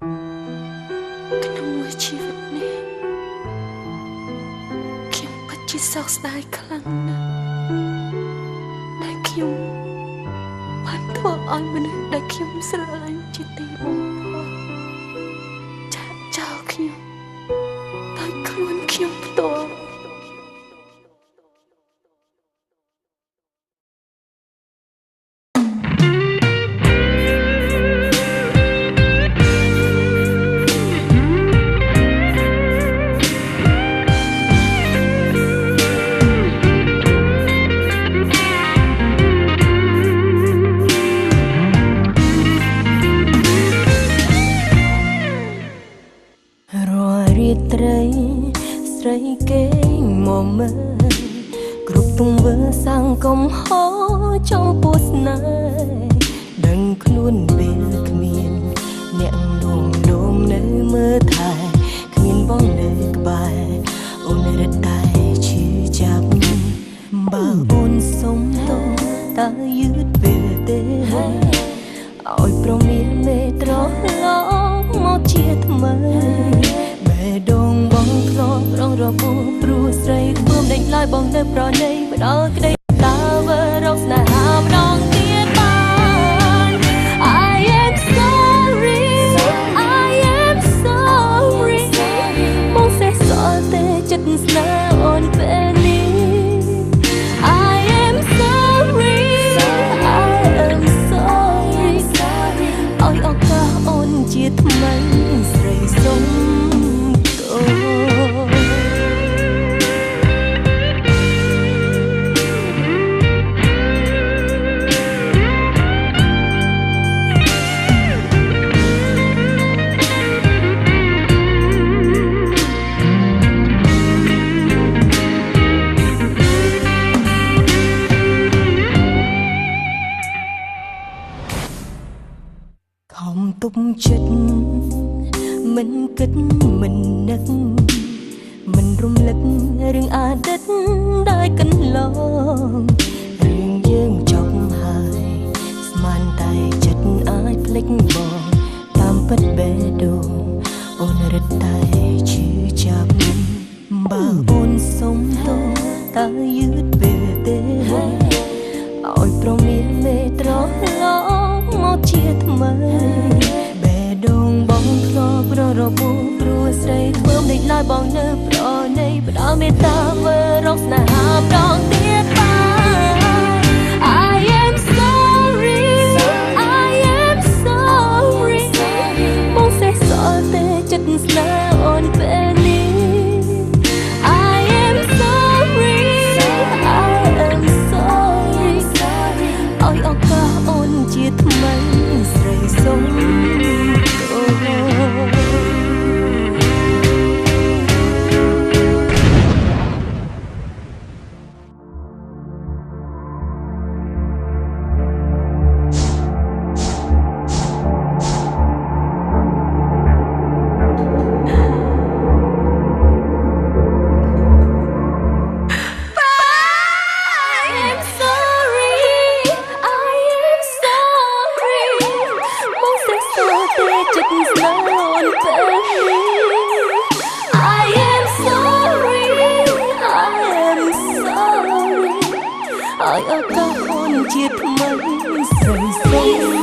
ក្នុងមួយជីវិតនេះខ្ញុំពិតជាសោកស្ដាយខ្លាំងណាស់ដែលខ្ញុំបានធ្វើឲ្យមនុស្សដែលខ្ញុំស្រឡាញ់ជាទីបំផុតចាក់ចោលខ្ញុំដោយខ្លួនខ្ញុំផ្ទាល់ត្រីស្រីគេមកមើលគ្រប់ទង្វើសង្គមហោចំពោះស្នេហ៍ដឹងខ្លួនពេលគ្មានអ្នកលួងលោមនៅមើលថែគ្មានបងនៅក្បែរអូនរត់តែឈឺចាប់បើអូនសុំតើយឺតពេលទេឲ្យប្រមានមេត្រឡងមកជាថ្មីដងបងធ្លាប់រងរបួសព្រោះស្រីខ្ពើមដេញឡើយបងនៅប្រណីផ្ដល់ក្តីតើវើរកស្នេហាម្ដងទៀតបាន I am sorry I am sorry បងសេះសល់តែចិត្តស្នេហ៍អូនពេលនេះ I am sorry I am sorry ឲ្យឱកាសអូនជាថ្មីស្រីសុំខំទប់ចិត្តមិនគិតមិននឹកមិនរំលឹករឿងអតីតដែលកន្លងរឿងយើងចប់ហើយស្មានតែចិត្តអាចភ្លេចបងតាមពិតបេះដូងអូនរត់តែឈឺចាប់បើអូនសុំតើយឺតពេលទេឲ្យប្រមានមេត្រឡងមកជាថ្មីដងបងធ្លាប់រងរបួសព្រោះស្រីធ្វើមិនឡើយបងនៅប្រណីផ្ដល់មេត្តាមើលរកស្នេហាម្ដងទៀតបាន I am sorry I am sorry បងសេះសល់តែចិត្តស្នេហ៍អូនពេលនេះ I am sorry I am sorry ឲ្យឱកាសអូនជាថ្មីស្រីសុំឲ្យឱកាសអូនជាថ្មីស្រីសុំ